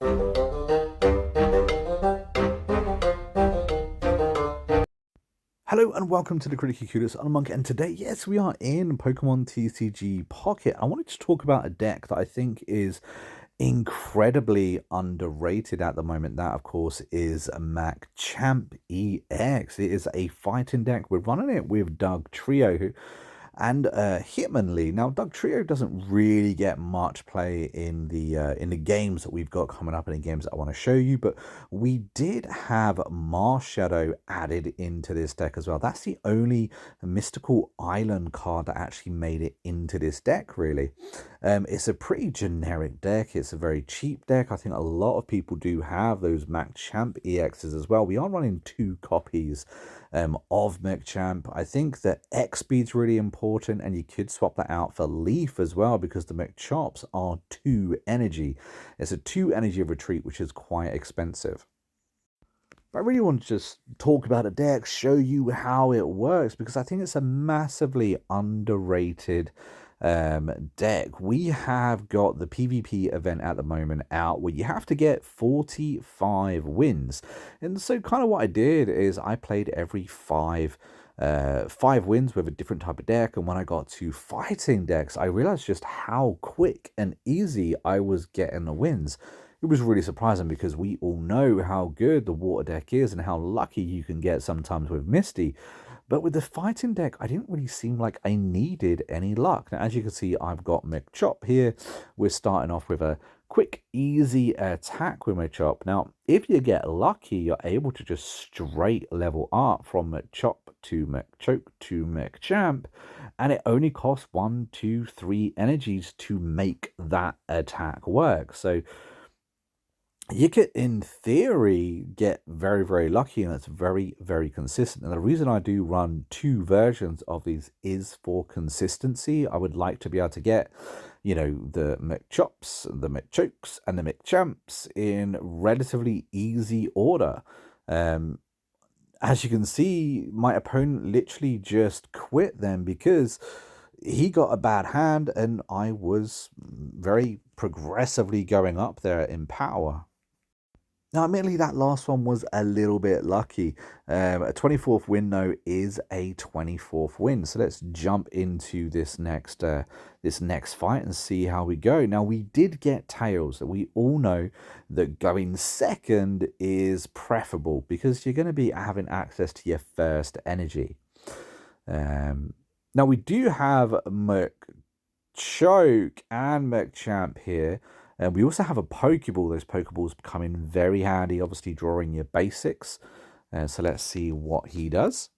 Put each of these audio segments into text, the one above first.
Hello and welcome to the Critically Curious Monk, and today, yes, we are in Pokemon TCG Pocket. I wanted to talk about a deck that I think is incredibly underrated at the moment. That, of course, is Macchamp EX. It is a fighting deck. We're running it with Doug Trio, and Hitmonlee. Now, Doug Trio doesn't really get much play in the games that we've got coming up, and the games that I want to show you, but we did have Marshadow added into this deck as well. That's the only mystical island card that actually made it into this deck, really. It's a pretty generic deck. It's a very cheap deck. I think a lot of people do have those Macchamp EXs as well. We are running 2 copies of Macchamp. I think that X speed's really important, and you could swap that out for Leaf as well, because the Machamps are 2 energy. It's a 2 energy of retreat, which is quite expensive. But I really want to just talk about a deck, show you how it works, because I think it's a massively underrated deck. We have got the PvP event at the moment out where you have to get 45 wins. And so kind of what I did is I played every 5 wins with a different type of deck, and when I got to fighting decks, I realized just how quick and easy I was getting the wins. It was really surprising, because we all know how good the water deck is and how lucky you can get sometimes with Misty. But with the fighting deck, I didn't really seem like I needed any luck. Now, as you can see, I've got Machop here. We're starting off with a quick, easy attack with Machop. Now, if you get lucky, you're able to just straight level up from Machop to Machoke to Machamp, and it only costs 1, 2, 3 energies to make that attack work. So you could, in theory, get very, very lucky, and it's very, very consistent. And the reason I do run 2 versions of these is for consistency. I would like to be able to get, you know, the Machops, the Machokes, and the Machamps in relatively easy order. As you can see, my opponent literally just quit them because he got a bad hand, and I was very progressively going up there in power. Now, admittedly, that last one was a little bit lucky. A 24th win, though, is a 24th win. So let's jump into this next fight and see how we go. Now, we did get Tails. We all know that going second is preferable, because you're going to be having access to your first energy. Now, we do have Machoke and Machamp here. And we also have a Pokeball. Those Pokeballs come in very handy, obviously drawing your basics. So let's see what he does.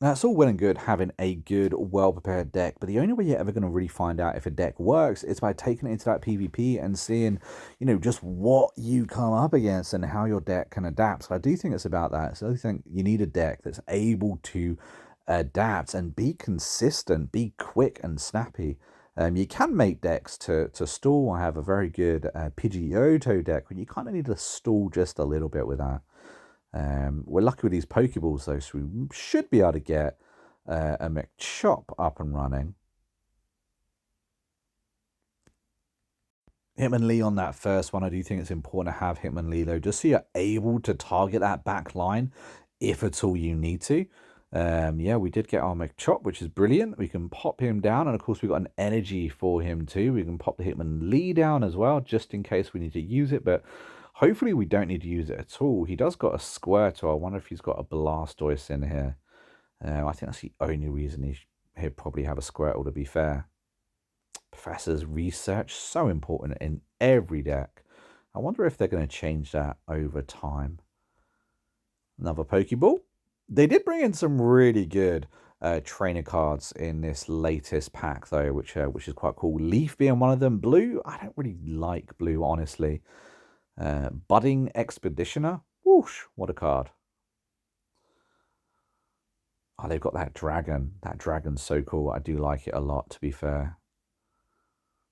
Now, it's all well and good having a good, well-prepared deck, but the only way you're ever going to really find out if a deck works is by taking it into that PvP and seeing, you know, just what you come up against and how your deck can adapt. So I do think it's about that. So I think you need a deck that's able to adapt and be consistent, be quick and snappy. You can make decks to stall. I have a very good Pidgeotto deck, but you kind of need to stall just a little bit with that. We're lucky with these Pokeballs, though, so we should be able to get a Machop up and running. Hitmonlee on that first one. I do think it's important to have Hitmonlee, though, just so you're able to target that back line if at all you need to. Yeah, we did get our Machop, which is brilliant. We can pop him down, and of course we've got an energy for him too. We can pop the Hitmonlee down as well, just in case we need to use it, but hopefully we don't need to use it at all. He does got a Squirtle. I wonder if he's got a Blastoise in here. I think that's the only reason he'd probably have a Squirtle, to be fair. Professor's Research, so important in every deck. I wonder if they're going to change that over time. Another Pokeball. They did bring in some really good trainer cards in this latest pack, though, which is quite cool. Leaf being one of them. Blue, I don't really like blue, honestly. Budding Expeditioner. Whoosh, what a card. Oh, they've got that dragon. That dragon's so cool. I do like it a lot, to be fair.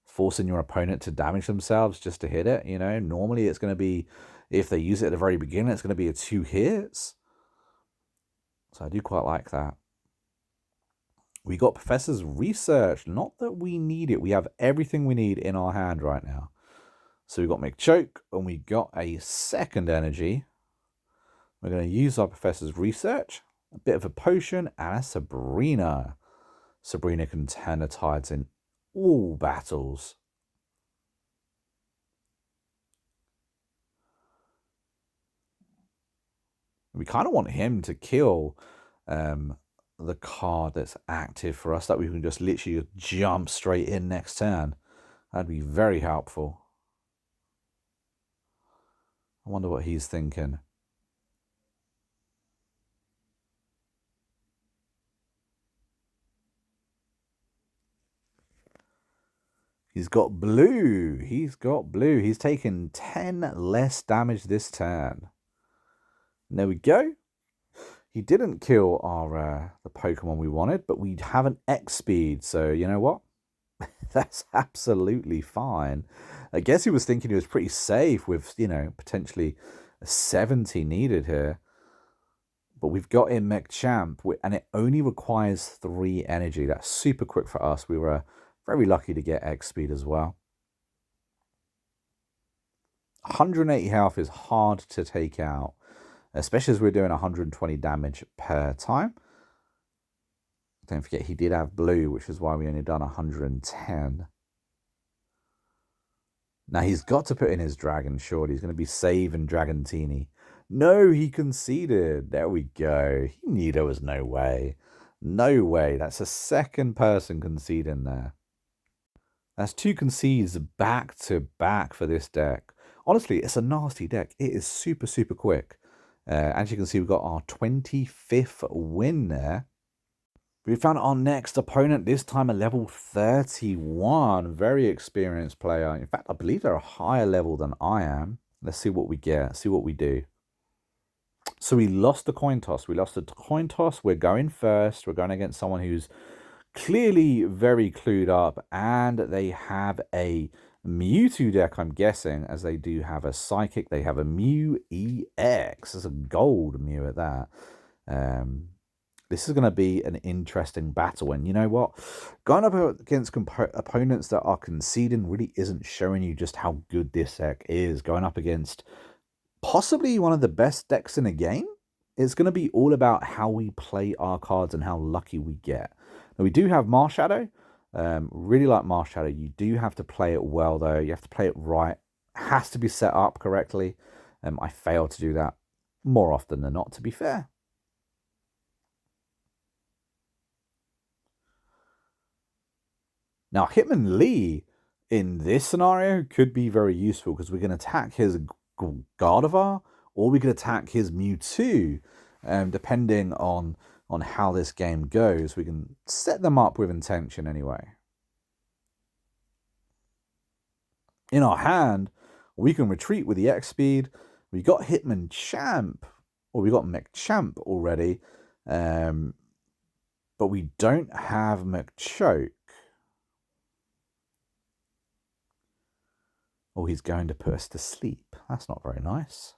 Forcing your opponent to damage themselves just to hit it, you know. Normally it's going to be, if they use it at the very beginning, it's going to be a 2 hits. So I do quite like that. We got Professor's Research. Not that we need it. We have everything we need in our hand right now. So we got Macchamp, and we got a second energy. We're going to use our Professor's Research, a bit of a potion, and a Sabrina. Sabrina can turn the tides in all battles. We kind of want him to kill the card that's active for us, that we can just literally jump straight in next turn. That'd be very helpful. I wonder what he's thinking. He's got blue. He's got blue. He's taken 10 less damage this turn. And there we go. He didn't kill our the Pokemon we wanted, but we have an X speed. So you know what? That's absolutely fine. I guess he was thinking he was pretty safe with, you know, potentially a 70 needed here. But we've got in Macchamp, and it only requires 3 energy. That's super quick for us. We were very lucky to get X speed as well. 180 health is hard to take out, especially as we're doing 120 damage per time. Don't forget, he did have blue, which is why we only done 110. Now, he's got to put in his Dragon, surely. He's going to be saving Dragantini. No, he conceded. There we go. He knew there was no way. No way. That's a second person conceding there. That's 2 concedes back to back for this deck. Honestly, it's a nasty deck. It is super, super quick. As you can see, we've got our 25th win there. We found our next opponent, this time a level 31. Very experienced player. In fact, I believe they're a higher level than I am. Let's see what we get, see what we do. So we lost the coin toss. We lost the coin toss. We're going first. We're going against someone who's clearly very clued up, and they have a Mewtwo deck, I'm guessing, as they do have a Psychic. They have a Mew EX. There's a gold Mew at that. This is going to be an interesting battle, and you know what? Going up against opponents that are conceding really isn't showing you just how good this deck is. Going up against possibly one of the best decks in the game, it's going to be all about how we play our cards and how lucky we get. Now, we do have Marshadow. Really like Marshadow. You do have to play it well, though. You have to play it right. It has to be set up correctly. I fail to do that more often than not, to be fair. Now, Hitmonlee in this scenario could be very useful because we can attack his Gardevoir or we could attack his Mewtwo, depending on how this game goes. We can set them up with intention anyway. In our hand, we can retreat with the X speed. We got Hitmonchamp, or we got Macchamp already, but we don't have Machoke. Oh, he's going to put us to sleep. That's not very nice.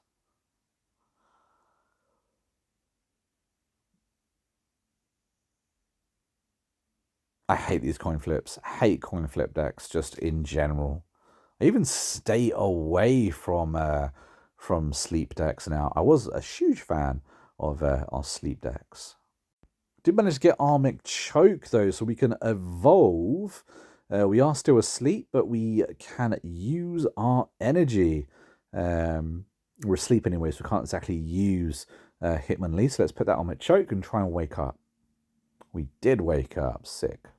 I hate these coin flips. I hate coin flip decks just in general. I even stay away from sleep decks now. I was a huge fan of our sleep decks. Did manage to get our Machoke though, so we can evolve. We are still asleep, but we can use our energy. We're asleep anyway, so we can't exactly use Hitmonlee. So let's put that on Machoke and try and wake up. We did wake up. Sick.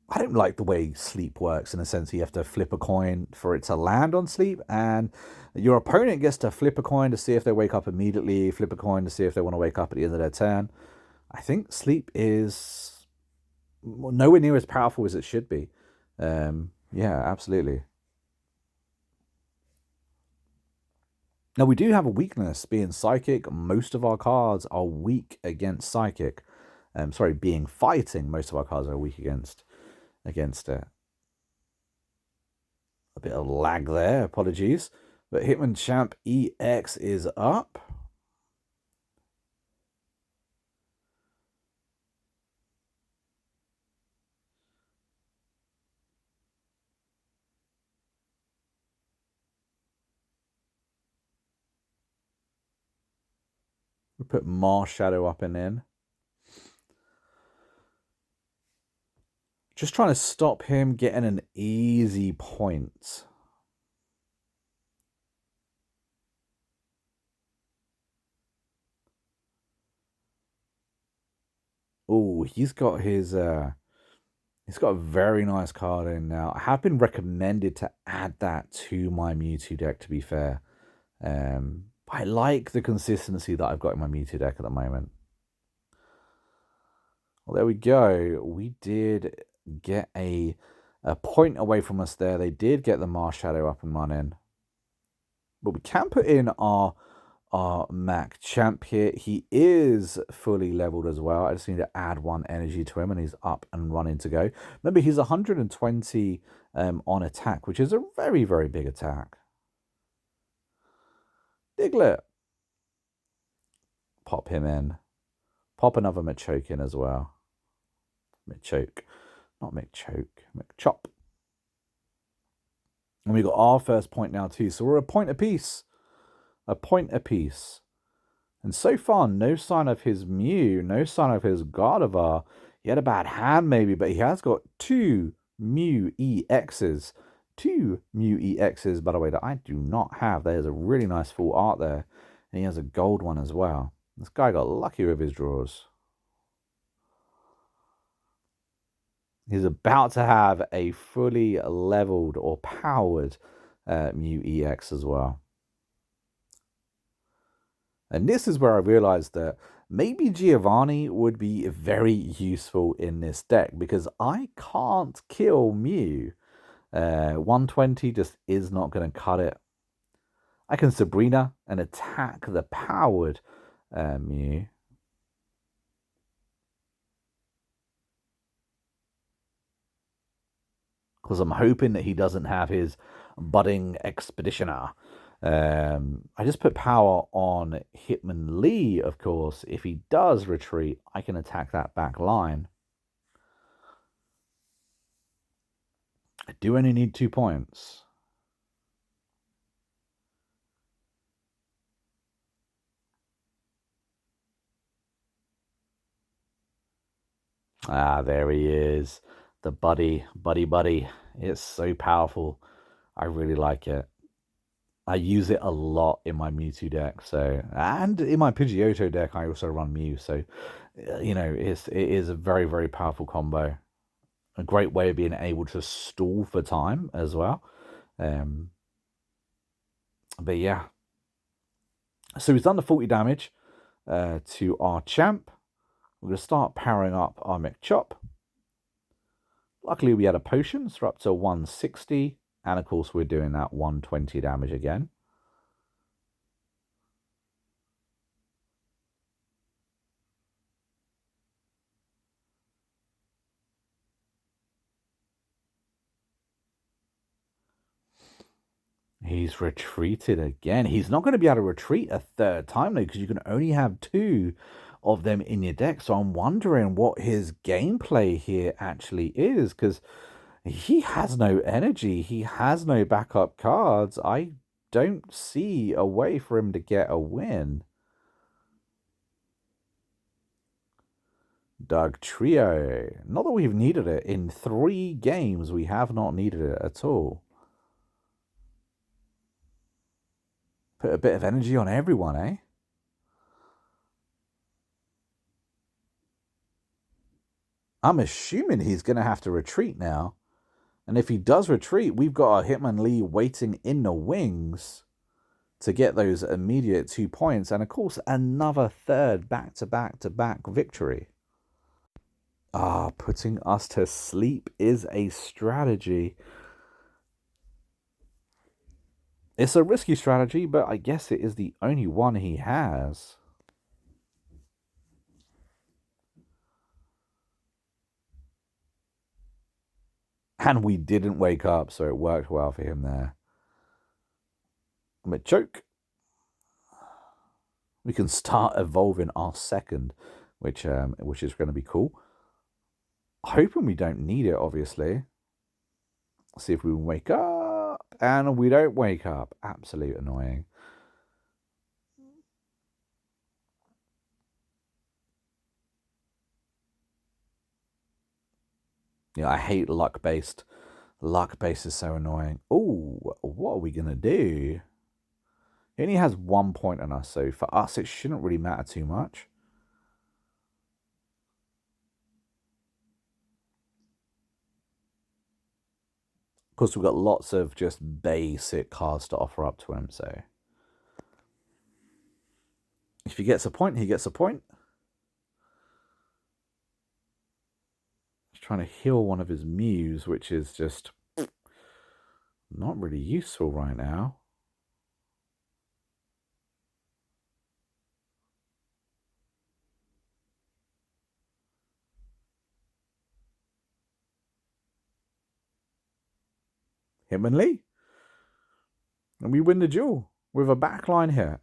I don't like the way sleep works in a sense. You have to flip a coin for it to land on sleep, and your opponent gets to flip a coin to see if they wake up immediately, flip a coin to see if they want to wake up at the end of their turn. I think sleep is nowhere near as powerful as it should be. Yeah, absolutely. Now, we do have a weakness, being Psychic. Most of our cards are weak against Psychic. Sorry, being Fighting, most of our cards are weak against it. A bit of lag there, apologies. But Hitmonchamp EX is up. We put Marshadow up and in. Just trying to stop him getting an easy point. Oh, he's got his he's got a very nice card in now. I have been recommended to add that to my Mewtwo deck, to be fair. I like the consistency that I've got in my Mewtwo deck at the moment. Well, there we go. We did get a point away from us there. They did get the Marshadow up and running. But we can put in our Macchamp here. He is fully leveled as well. I just need to add 1 energy to him and he's up and running to go. Remember, he's 120 on attack, which is a very, very big attack. Diglett. Pop him in. Pop another Machoke in as well. Machoke. Not Machoke. Machop. And we got our first point now too. So we're a point apiece. A point apiece. And so far, no sign of his Mew, no sign of his Gardevoir. He had a bad hand maybe, but he has got 2 Mew EXs. 2 Mew EXs, by the way, that I do not have. There's a really nice full art there. And he has a gold one as well. This guy got lucky with his draws. He's about to have a fully leveled or powered Mew EX as well. And this is where I realized that maybe Giovanni would be very useful in this deck because I can't kill Mew. 120 just is not going to cut it. I can Sabrina and attack the powered Mew. Because I'm hoping that he doesn't have his budding Expeditioner. I just put power on Hitmonlee, of course. If he does retreat, I can attack that back line. I do only need 2 points. Ah, there he is. The buddy. It's so powerful. I really like it. I use it a lot in my Mewtwo deck, so and in my Pidgeotto deck, I also run Mew. So, you know, it is a very, very powerful combo. A great way of being able to stall for time as well. But yeah, so we've done the 40 damage to our champ. We're going to start powering up our Machop. Luckily, we had a potion, so we're up to 160. And of course, we're doing that 120 damage again. He's retreated again. He's not going to be able to retreat a 3rd time, though, because you can only have 2 of them in your deck. So I'm wondering what his gameplay here actually is, because he has no energy. He has no backup cards. I don't see a way for him to get a win. Dugtrio. Not that we've needed it. In 3 games, we have not needed it at all. Put a bit of energy on everyone, eh? I'm assuming he's going to have to retreat now. And if he does retreat, we've got our Hitmonlee waiting in the wings to get those immediate 2 points. And of course, another 3rd back-to-back-to-back victory. Ah, putting us to sleep is a strategy. It's a risky strategy, but I guess it is the only one he has. And we didn't wake up, so it worked well for him there. I'm a choke. We can start evolving our 2nd, which is going to be cool. Hoping we don't need it, obviously. See if we wake up. And we don't wake up. Absolute annoying. Yeah, I hate luck-based. Luck-based is so annoying. Oh, what are we going to do? He only has 1 point on us, so for us, it shouldn't really matter too much. Of course, we've got lots of just basic cards to offer up to him, so... If he gets a point, he gets a point. He's trying to heal one of his Mews, which is just not really useful right now. Hitmonlee. And we win the duel with a backline hit.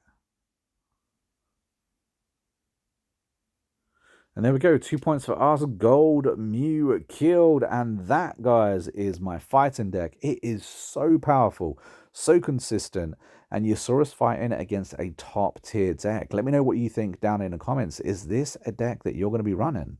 And there we go, 2 points for us. Gold Mew killed. And that, guys, is my fighting deck. It is so powerful, so consistent. And you saw us fighting against a top tier deck. Let me know what you think down in the comments. Is this a deck that you're going to be running?